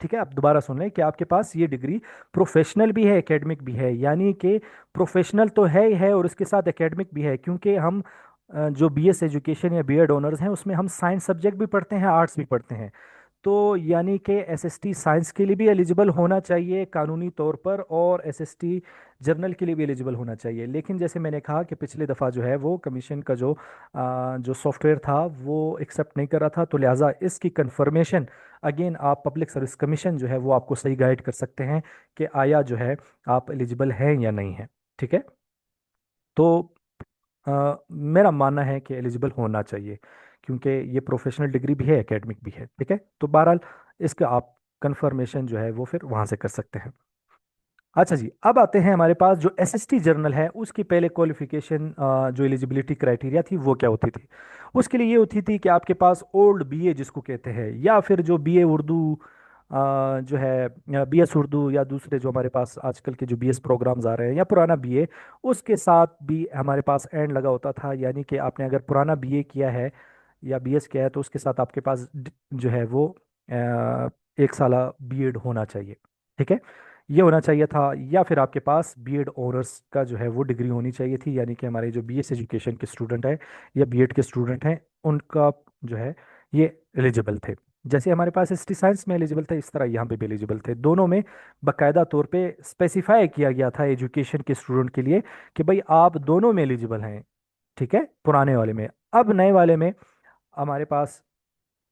ठीक है, आप दोबारा सुन लें कि आपके पास ये डिग्री प्रोफेशनल भी है, एकेडमिक भी है, यानी कि प्रोफेशनल तो है ही है और उसके साथ एकेडमिक भी है, क्योंकि हम जो बीएस एजुकेशन या बीएड ऑनर्स हैं उसमें हम साइंस सब्जेक्ट भी पढ़ते हैं, आर्ट्स भी पढ़ते हैं। तो यानी कि एसएसटी साइंस के लिए भी एलिजिबल होना चाहिए कानूनी तौर पर, और एसएसटी जर्नल के लिए भी एलिजिबल होना चाहिए। लेकिन जैसे मैंने कहा कि पिछले दफ़ा जो है वो कमीशन का जो सॉफ्टवेयर था वो एक्सेप्ट नहीं कर रहा था, तो लिहाजा इसकी कंफर्मेशन अगेन आप पब्लिक सर्विस कमीशन जो है वो आपको सही गाइड कर सकते हैं कि आया जो है आप एलिजिबल हैं या नहीं है। ठीक है, तो मेरा मानना है कि एलिजिबल होना चाहिए, क्योंकि ये प्रोफेशनल डिग्री भी है, एकेडमिक भी है। ठीक है, तो बहरहाल इसका आप कंफर्मेशन जो है वो फिर वहां से कर सकते हैं। अच्छा जी, अब आते हैं हमारे पास जो एसएसटी जर्नल है उसकी पहले क्वालिफिकेशन जो एलिजिबिलिटी क्राइटेरिया थी वो क्या होती थी। उसके लिए ये होती थी कि आपके पास ओल्ड बीए जिसको कहते हैं, या फिर जो बीए उर्दू जो है बीएस उर्दू, या दूसरे जो हमारे पास आजकल के जो बीएस प्रोग्राम्स आ रहे हैं, या पुराना बीए, उसके साथ भी हमारे पास एंड लगा होता था। यानी कि आपने अगर पुराना बीए किया है या बीएस किया है तो उसके साथ आपके पास जो है वो एक साला बीएड होना चाहिए। ठीक है, ये होना चाहिए था, या फिर आपके पास बीएड ऑनर्स का जो है वो डिग्री होनी चाहिए थी, यानी कि हमारे जो बीएस एजुकेशन के स्टूडेंट हैं या बीएड के स्टूडेंट हैं उनका जो है ये एलिजिबल थे। जैसे हमारे पास एसटी साइंस में एलिजिबल थे, इस तरह यहाँ पे भी एलिजिबल थे। दोनों में बाकायदा तौर पे स्पेसिफाई किया गया था एजुकेशन के स्टूडेंट के लिए कि भाई आप दोनों में एलिजिबल हैं। ठीक है, पुराने वाले में। अब नए वाले में हमारे पास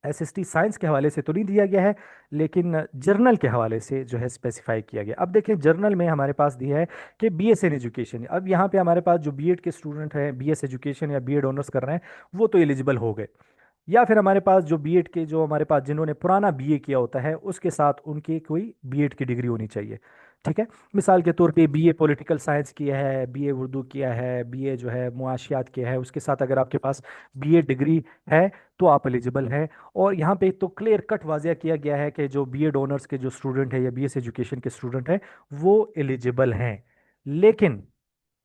एसएसटी साइंस के हवाले से तो नहीं दिया गया है, लेकिन जर्नल के हवाले से जो है स्पेसिफाई किया गया। अब देखें, जर्नल में हमारे पास दिया है कि बीएस इन एजुकेशन। अब यहाँ पे हमारे पास जो बीएड के स्टूडेंट हैं, बीएस एजुकेशन या बीएड ऑनर्स कर रहे हैं, वो तो एलिजिबल हो गए। या फिर हमारे पास जो बीएड के जो हमारे पास जिन्होंने पुराना बीए किया होता है उसके साथ उनकी कोई बीएड की डिग्री होनी चाहिए। ठीक है, मिसाल के तौर पे बीए पॉलिटिकल साइंस किया है, बीए उर्दू किया है, बीए जो है मुआशियात किया है, उसके साथ अगर आपके पास बीए डिग्री है तो आप एलिजिबल हैं। और यहाँ पे तो क्लियर कट वाजिया किया गया है कि जो बीएड ऑनर्स के जो स्टूडेंट है या बीएस एजुकेशन के स्टूडेंट हैं वो एलिजिबल हैं। लेकिन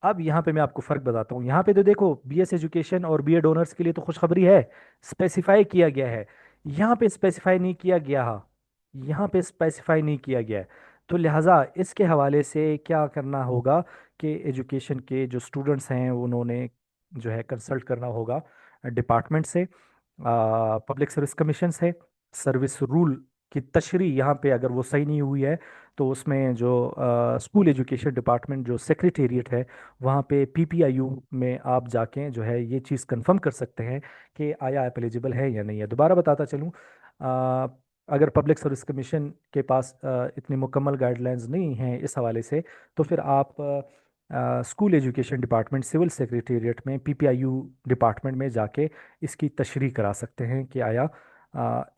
अब यहाँ पे मैं आपको फर्क बताता हूँ। यहाँ पे तो देखो, बीएस एजुकेशन और बीएड ऑनर्स के लिए तो खुशखबरी है, स्पेसिफाई किया गया है। यहाँ पे स्पेसिफाई नहीं किया गया, यहाँ पे स्पेसिफाई नहीं किया गया है। तो लिहाजा इसके हवाले से क्या करना होगा कि एजुकेशन के जो स्टूडेंट्स हैं उन्होंने जो है कंसल्ट करना होगा डिपार्टमेंट से, पब्लिक सर्विस कमीशन से। सर्विस रूल की तशरीह यहाँ पे अगर वो सही नहीं हुई है तो उसमें जो स्कूल एजुकेशन डिपार्टमेंट जो सेक्रेटेरिएट है वहाँ पे पीपीआईयू में आप जाके जो है ये चीज़ कंफर्म कर सकते हैं कि आया आप एलिजिबल है या नहीं है। दोबारा बताता चलूँ, अगर पब्लिक सर्विस कमीशन के पास इतनी मुकम्मल गाइडलाइंस नहीं हैं इस हवाले से, तो फिर आप school education department civil secretariat में पीपीआईयू डिपार्टमेंट में जाके इसकी तशरीह करा सकते हैं कि आया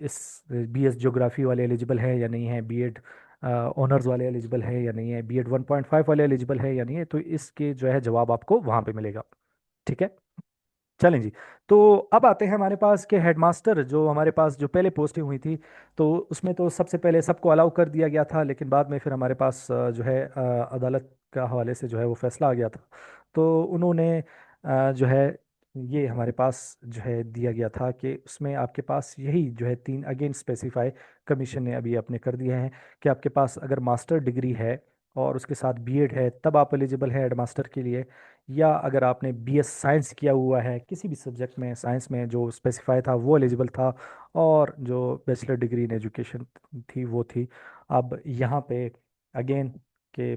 इस बीएस ज्योग्राफी वाले एलिजिबल है या नहीं है, बीएड ऑनर्स वाले एलिजिबल है या नहीं है, बीएड 1.5 वाले एलिजिबल है या नहीं है। तो इसके जो है जवाब आपको वहाँ पे मिलेगा। ठीक है, चलें जी। तो अब आते हैं हमारे पास के हेडमास्टर, जो हमारे पास जो पहले पोस्टिंग हुई थी, तो उसमें तो सबसे पहले सबको अलाउ कर दिया गया था, लेकिन बाद में फिर हमारे पास जो है अदालत का हवाले से जो है वो फैसला आ गया था। तो उन्होंने जो है ये हमारे पास जो है दिया गया था कि उसमें आपके पास यही जो है तीन अगेन स्पेसिफाई कमीशन ने अभी अपने कर दिया है कि आपके पास अगर मास्टर डिग्री है और उसके साथ बीएड है तब आप एलिजिबल हैं हेड मास्टर के लिए। या अगर आपने बीएस साइंस किया हुआ है किसी भी सब्जेक्ट में साइंस में जो स्पेसिफाई था वो एलिजिबल था। और जो बैचलर डिग्री इन एजुकेशन थी वो थी। अब यहाँ पे अगेन के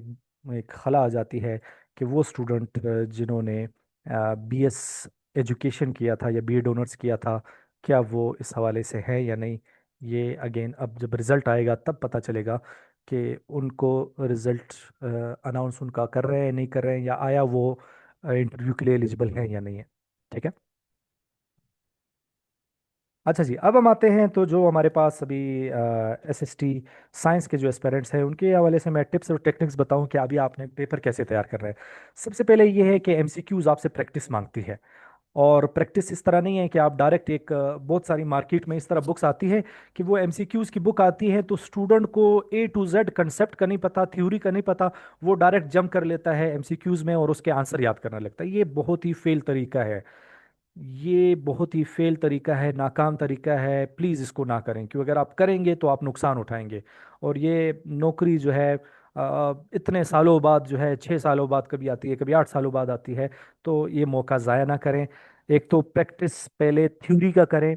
एक खला आ जाती है कि वो स्टूडेंट जिन्होंने बीएस एजुकेशन किया था या बीएड ऑनर्स किया था क्या वो इस हवाले से है या नहीं। ये अगेन अब जब रिजल्ट आएगा तब पता चलेगा कि उनको रिजल्ट अनाउंस उनका कर रहे हैं नहीं कर रहे हैं या आया वो इंटरव्यू के लिए एलिजिबल है या नहीं है। ठीक है। अच्छा जी अब हम आते हैं तो जो हमारे पास अभी एसएसटी साइंस के जो एस्पिरेंट्स हैं उनके हवाले से मैं टिप्स और टेक्निक्स बताऊं कि अभी आपने पेपर कैसे तैयार कर रहे हैं। सबसे पहले ये है कि एमसीक्यूज आपसे प्रैक्टिस मांगती है। और प्रैक्टिस इस तरह नहीं है कि आप डायरेक्ट एक बहुत सारी मार्केट में इस तरह बुक्स आती है कि वो एमसीक्यूज की बुक आती है तो स्टूडेंट को ए टू जेड कंसेप्ट का नहीं पता थ्योरी का नहीं पता। वो डायरेक्ट जंप कर लेता है एमसीक्यूज में और उसके आंसर याद करने लगता है। ये बहुत ही फेल तरीका है। ये बहुत ही फेल तरीका है नाकाम तरीका है प्लीज़ इसको ना करें क्योंकि अगर आप करेंगे तो आप नुकसान उठाएंगे। और ये नौकरी जो है इतने सालों बाद जो है 6 सालों बाद कभी आती है कभी 8 सालों बाद आती है। तो ये मौका ज़ाया ना करें। एक तो प्रैक्टिस पहले थ्योरी का करें।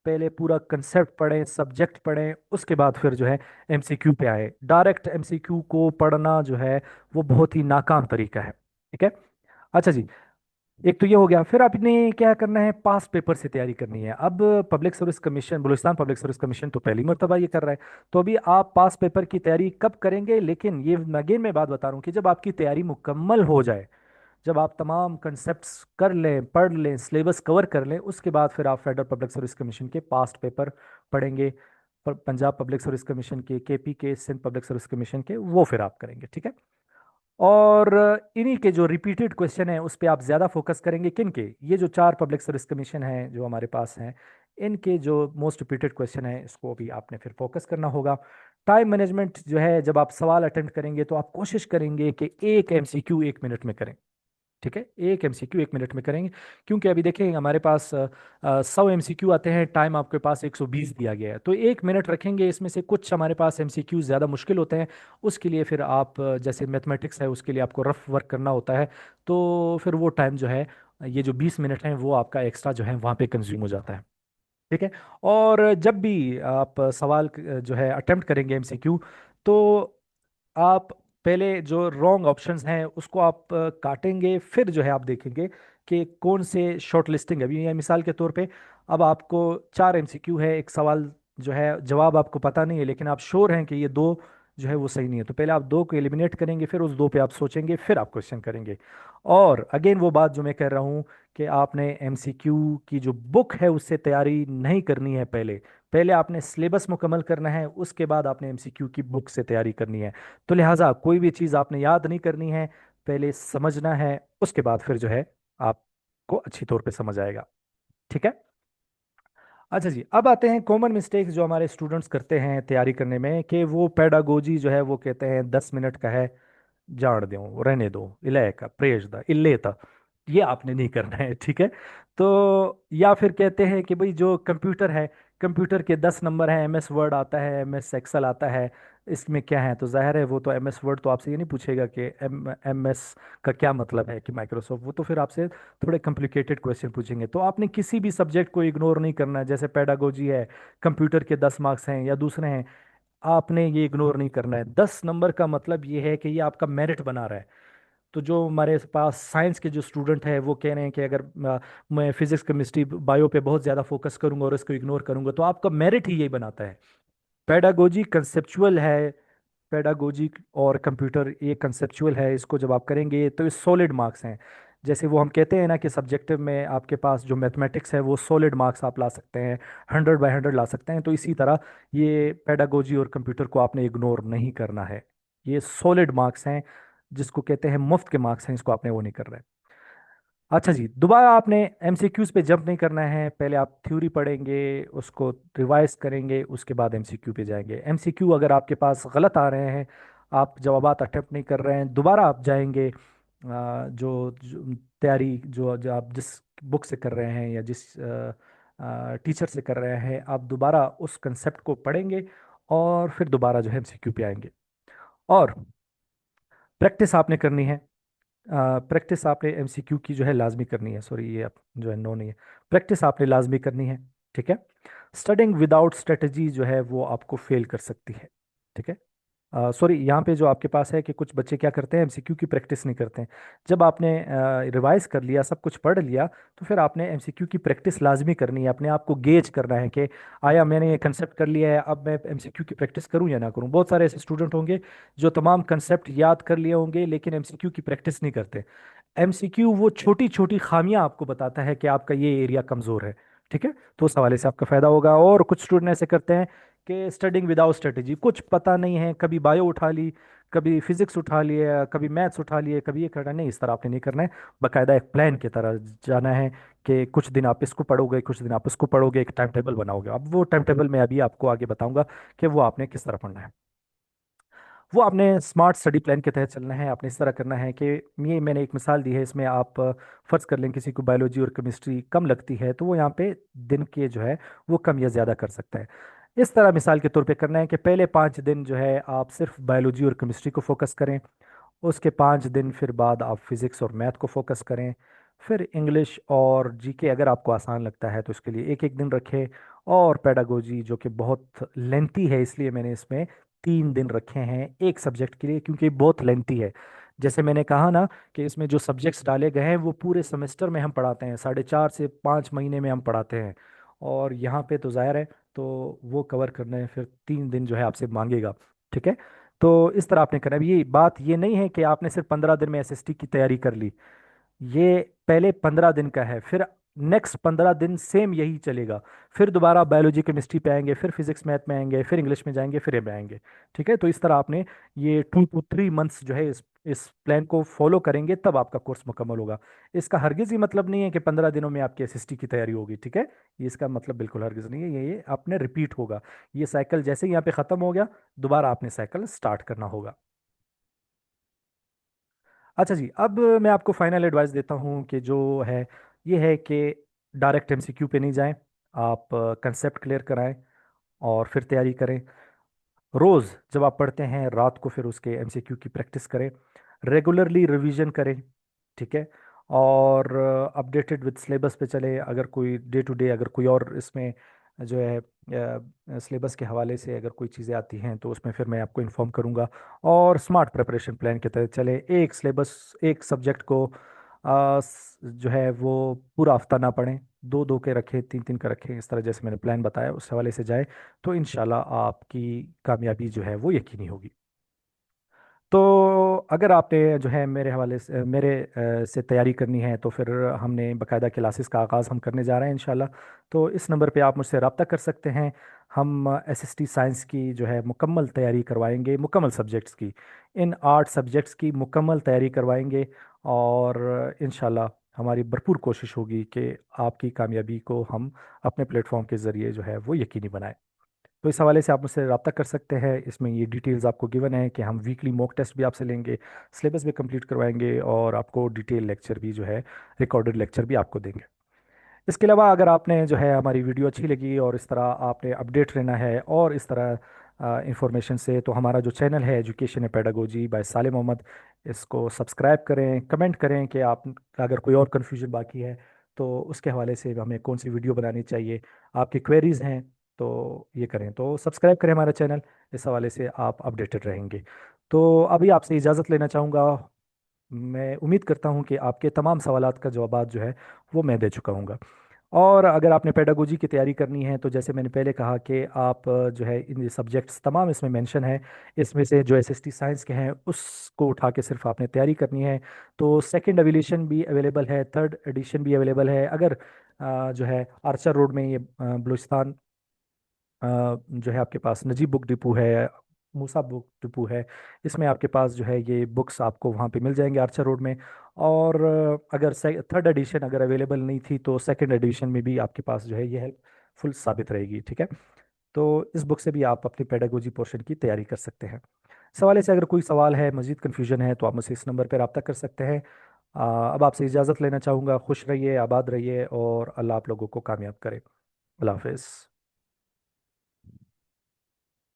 पहले पूरा कंसेप्ट पढ़ें सब्जेक्ट पढ़ें उसके बाद फिर जो है एमसीक्यू पे आए। डायरेक्ट एमसीक्यू को पढ़ना जो है वो बहुत ही नाकाम तरीका है। ठीक है। अच्छा जी एक तो ये हो गया फिर आपने क्या करना है पास पेपर से तैयारी करनी है। अब public service commission Balochistan public service commission तो पहली मर्तबा ये कर रहा है। तो अभी आप पास पेपर की तैयारी कब करेंगे लेकिन ये अगेन मैं बात बता रहा हूँ कि जब आपकी तैयारी मुकम्मल हो जाए जब आप तमाम कंसेप्ट्स कर लें पढ़ लें सिलेबस कवर कर लें उसके बाद फिर आप फेडरल पब्लिक सर्विस कमीशन के पास्ट पेपर पढ़ेंगे। पंजाब पब्लिक सर्विस कमीशन के केपी के सिंध पब्लिक सर्विस कमीशन के वो फिर आप करेंगे। ठीक है। और इन्हीं के जो रिपीटेड क्वेश्चन है उस पे आप ज़्यादा फोकस करेंगे किन के ये जो चार पब्लिक सर्विस कमीशन है जो हमारे पास हैं इनके जो मोस्ट रिपीटेड क्वेश्चन है इसको भी आपने फिर फोकस करना होगा। टाइम मैनेजमेंट जो है जब आप सवाल अटेम्प्ट करेंगे तो आप कोशिश करेंगे कि एक एमसीक्यू 1 मिनट में करें। ठीक है एक एमसीक्यू 1 मिनट में करेंगे। क्योंकि अभी देखें हमारे पास 100 एमसीक्यू आते हैं टाइम आपके पास 120 दिया गया है तो 1 मिनट रखेंगे इसमें से कुछ हमारे पास एमसीक्यू ज़्यादा मुश्किल होते हैं। उसके लिए फिर आप जैसे मैथमेटिक्स है उसके लिए आपको रफ वर्क करना होता है। तो फिर वो टाइम जो है ये जो 20 मिनट है वो आपका एक्स्ट्रा जो है वहाँ पे कंज्यूम हो जाता है। ठीक है। और जब भी आप सवाल जो है अटेम्प्ट करेंगे एमसीक्यू तो आप पहले जो रॉन्ग ऑप्शंस हैं उसको आप काटेंगे फिर जो है आप देखेंगे कि कौन से शॉर्ट लिस्टिंग अभी ये मिसाल के तौर पे अब आपको 4 एमसीक्यू है एक सवाल जो है जवाब आपको पता नहीं है लेकिन आप श्योर हैं कि ये दो जो है वो सही नहीं है तो पहले आप दो को एलिमिनेट करेंगे फिर उस दो पे आप सोचेंगे फिर आप क्वेश्चन करेंगे। और अगेन वो बात जो मैं कह रहा हूँ कि आपने एमसीक्यू की जो बुक है उससे तैयारी नहीं करनी है। पहले पहले आपने सिलेबस मुकम्मल करना है उसके बाद आपने एमसीक्यू की बुक से तैयारी करनी है। तो लिहाजा कोई भी चीज़ आपने याद नहीं करनी है पहले समझना है उसके बाद फिर जो है आपको अच्छी तौर पे समझ आएगा। ठीक है। अच्छा जी अब आते हैं कॉमन मिस्टेक्स जो हमारे स्टूडेंट्स करते हैं तैयारी करने में कि वो पेडागोजी जो है वो कहते हैं 10 मिनट का है जान दो रहने दो इले का प्रेज दा इल्ले था। ये आपने नहीं करना है। ठीक है। तो या फिर कहते हैं कि भाई जो कंप्यूटर है कंप्यूटर के 10 नंबर हैं एमएस वर्ड आता है एमएस एक्सेल आता है इसमें क्या है तो जाहिर है वो तो एमएस वर्ड तो आपसे ये नहीं पूछेगा कि एमएस का क्या मतलब है कि माइक्रोसॉफ्ट वो तो फिर आपसे थोड़े कॉम्प्लिकेटेड क्वेश्चन पूछेंगे। तो आपने किसी भी सब्जेक्ट को इग्नोर नहीं करना है जैसे पेडागोजी है कंप्यूटर के 10 मार्क्स हैं या दूसरे हैं आपने ये इग्नोर नहीं करना है। 10 नंबर का मतलब ये है कि ये आपका मेरिट बना रहा है। तो जो हमारे पास साइंस के जो स्टूडेंट है वो कह रहे हैं कि अगर मैं फिजिक्स केमिस्ट्री बायो पे बहुत ज़्यादा फोकस करूंगा और इसको इग्नोर करूंगा तो आपका मेरिट ही यही बनाता है। पेडागोजी कंसेप्चुअल है। पेडागोजी और कंप्यूटर ये कंसेप्चुअल है इसको जब आप करेंगे तो ये सॉलिड मार्क्स हैं। जैसे वो हम कहते हैं ना कि सब्जेक्टिव में आपके पास जो मैथमेटिक्स है वो सॉलिड मार्क्स आप ला सकते हैं 100/100 ला सकते हैं। तो इसी तरह ये पेडागोजी और कंप्यूटर को आपने इग्नोर नहीं करना है। ये सॉलिड मार्क्स हैं जिसको कहते हैं मुफ्त के मार्क्स हैं इसको आपने वो नहीं कर रहे। अच्छा जी दोबारा आपने एमसीक्यूज पे जंप नहीं करना है पहले आप थ्योरी पढ़ेंगे उसको रिवाइज करेंगे उसके बाद एमसीक्यू पे जाएंगे। एमसीक्यू अगर आपके पास गलत आ रहे हैं आप जवाबात अटेम्प्ट नहीं कर रहे हैं दोबारा आप जाएंगे जो तैयारी जो आप जिस बुक से कर रहे हैं या जिस टीचर से कर रहे हैं, आप दोबारा उस कंसेप्ट को पढ़ेंगे और फिर दोबारा जो है एमसीक्यू पे आएंगे। और प्रैक्टिस आपने करनी है। प्रैक्टिस आपने एमसीक्यू की जो है लाजमी करनी है। सॉरी, ये आप जो है नो नहीं है। प्रैक्टिस आपने लाजमी करनी है। ठीक है। स्टडिंग विदाउट स्ट्रेटजी जो है वो आपको फेल कर सकती है। ठीक है। सॉरी, यहाँ पे जो आपके पास है कि कुछ बच्चे क्या करते हैं, एमसीक्यू की प्रैक्टिस नहीं करते हैं। जब आपने रिवाइज कर लिया, सब कुछ पढ़ लिया, तो फिर आपने एमसीक्यू की प्रैक्टिस लाजमी करनी है। अपने आप को गेज करना है कि आया मैंने ये कंसेप्ट कर लिया है, अब मैं एमसीक्यू की प्रैक्टिस करूँ या ना करूँ। बहुत सारे ऐसे स्टूडेंट होंगे जो तमाम कंसेप्ट याद कर लिए होंगे लेकिन एमसीक्यू की प्रैक्टिस नहीं करते। एमसीक्यू वो छोटी छोटी खामियां आपको बताता है कि आपका ये एरिया कमजोर है। ठीक है। तो उस हवाले से आपका फायदा होगा। और कुछ स्टूडेंट ऐसे करते हैं कि स्टडिंग विदाउट स्ट्रेटेजी, कुछ पता नहीं है, कभी बायो उठा ली, कभी फिजिक्स उठा लिया, कभी मैथ्स उठा लिए, कभी ये करना नहीं। इस तरह आपने नहीं करना है। बाकायदा एक प्लान की तरह जाना है कि कुछ दिन आप इसको पढ़ोगे, कुछ दिन आप उसको पढ़ोगे, एक टाइम टेबल बनाओगे। अब वो टाइम टेबल मैं अभी आपको आगे बताऊंगा कि वो आपने किस तरह पढ़ना है। वो आपने स्मार्ट स्टडी प्लान के तहत चलना है। आपने इस तरह करना है कि ये मैंने एक मिसाल दी है, इसमें आप फर्ज कर लें किसी को बायोलॉजी और केमिस्ट्री कम लगती है, तो वो यहाँ पे दिन के जो है वो कम या ज़्यादा कर सकता है। इस तरह मिसाल के तौर पे करना है कि पहले 5 दिन जो है आप सिर्फ बायोलॉजी और केमिस्ट्री को फोकस करें। उसके 5 दिन फिर बाद आप फिजिक्स और मैथ को फोकस करें। फिर इंग्लिश और जीके अगर आपको आसान लगता है तो इसके लिए एक एक दिन रखें। और पेडागोजी जो कि बहुत लेंथी है, इसलिए मैंने इसमें 3 दिन रखे हैं एक सब्जेक्ट के लिए, क्योंकि बहुत लेंथी है। जैसे मैंने कहा ना कि इसमें जो सब्जेक्ट्स डाले गए हैं वो पूरे सेमेस्टर में हम पढ़ाते हैं, 4.5 से 5 महीने में हम पढ़ाते हैं। और यहाँ पे तो ज़ाहिर है, तो वो कवर करने फिर 3 दिन जो है आपसे मांगेगा। ठीक है। तो इस तरह आपने करना है। ये बात ये नहीं है कि आपने सिर्फ 15 दिन में एसएसटी की तैयारी कर ली। ये पहले 15 दिन का है, फिर नेक्स्ट 15 दिन सेम यही चलेगा। फिर दोबारा बायोलॉजी केमिस्ट्री पे आएंगे, फिर फिजिक्स मैथ में आएंगे, फिर इंग्लिश में जाएंगे, फिर ये में आएंगे। ठीक है। तो इस तरह आपने ये 2 to 3 मंथ्स जो है इस प्लान को फॉलो करेंगे, तब आपका कोर्स मुकम्मल होगा। इसका हरगिज ही मतलब नहीं है कि 15 दिनों में आपकी एसएसटी की तैयारी होगी। ठीक है। ये इसका मतलब बिल्कुल हरगिज नहीं है। ये आपने रिपीट होगा। ये साइकिल जैसे ही यहाँ पे खत्म हो गया, दोबारा आपने साइकिल स्टार्ट करना होगा। अच्छा जी, अब मैं आपको फाइनल एडवाइस देता हूँ कि जो है ये है कि डायरेक्ट एमसीक्यू पे नहीं जाएं। आप कंसेप्ट क्लियर कराएं और फिर तैयारी करें। रोज़ जब आप पढ़ते हैं रात को फिर उसके एमसीक्यू की प्रैक्टिस करें। रेगुलरली रिवीजन करें। ठीक है। और अपडेटेड विद सिलेबस पे चले। अगर कोई डे टू डे अगर कोई और इसमें जो है सिलेबस के हवाले से अगर कोई चीज़ें आती हैं तो उसमें फिर मैं आपको इन्फॉर्म करूंगा। और स्मार्ट प्रिपरेशन प्लान के तहत चले। एक सिलेबस, एक सब्जेक्ट को जो है वो पूरा हफ्ता ना पढ़ें, दो दो के रखें, तीन तीन का रखें। इस तरह जैसे मैंने प्लान बताया उस हवाले से जाए, तो इंशाल्लाह आपकी कामयाबी जो है वो यकीनी होगी। तो अगर आपने जो है मेरे हवाले से से तैयारी करनी है, तो फिर हमने बाकायदा क्लासेस का आगाज़ हम करने जा रहे हैं इंशाल्लाह। तो इस नंबर पे आप मुझसे रब्ता कर सकते हैं। हम एसएसटी साइंस की जो है मुकम्मल तैयारी करवाएंगे, मुकम्मल सब्जेक्ट्स की, इन 8 सब्जेक्ट्स की मुकम्मल तैयारी करवाएंगे। और इंशाल्लाह हमारी भरपूर कोशिश होगी कि आपकी कामयाबी को हम अपने प्लेटफॉर्म के ज़रिए जो है वो यकीनी बनाएं। तो इस हवाले से आप मुझसे रब्ता कर सकते हैं। इसमें ये डिटेल्स आपको गिवन है कि हम वीकली मॉक टेस्ट भी आपसे लेंगे, सिलेबस भी कंप्लीट करवाएंगे, और आपको डिटेल लेक्चर भी जो है, रिकॉर्डेड लेक्चर भी आपको देंगे। इसके अलावा अगर आपने जो है हमारी वीडियो अच्छी लगी और इस तरह आपने अपडेट रहना है और इस तरह इंफॉर्मेशन से, तो हमारा जो चैनल है एजुकेशन पेडागोजी बाय साले मोहम्मद, इसको सब्सक्राइब करें, कमेंट करें कि आप अगर कोई और कन्फ्यूजन बाकी है तो उसके हवाले से हमें कौन सी वीडियो बनानी चाहिए, आपकी क्वेरीज हैं तो ये करें। तो सब्सक्राइब करें हमारा चैनल, इस हवाले से आप अपडेटेड रहेंगे। तो अभी आपसे इजाज़त लेना चाहूँगा। मैं उम्मीद करता हूँ कि आपके तमाम सवालात का जवाब जो है वो मैं दे चुका हूँगा। और अगर आपने पेडागोजी की तैयारी करनी है, तो जैसे मैंने पहले कहा कि आप जो है इन सब्जेक्ट्स तमाम इसमें मेंशन है, इसमें से जो एसएसटी साइंस के हैं उसको उठा के सिर्फ आपने तैयारी करनी है। तो सेकंड एडिशन भी अवेलेबल है, थर्ड एडिशन भी अवेलेबल है। अगर जो है आर्चर रोड में ये बलूचिस्तान जो है आपके पास नजीब बुक डिपो है, मूसा बुक डिपो है, इसमें आपके पास जो है ये बुक्स आपको वहाँ पे मिल जाएंगे आर्चर रोड में। और अगर थर्ड एडिशन अगर अवेलेबल नहीं थी तो सेकंड एडिशन में भी आपके पास जो है ये हेल्पफुल साबित रहेगी। ठीक है। तो इस बुक से भी आप अपनी पेडागोजी पोर्शन की तैयारी कर सकते हैं। इस हवाले से अगर कोई सवाल है, मज़ीद कन्फ्यूजन है, तो आप मुझसे इस नंबर पर रब्ता कर सकते हैं। अब आपसे इजाज़त लेना चाहूँगा। खुश रहिए, आबाद रहिए, और अल्लाह आप लोगों को कामयाब करे। अल्लाह हाफिज़।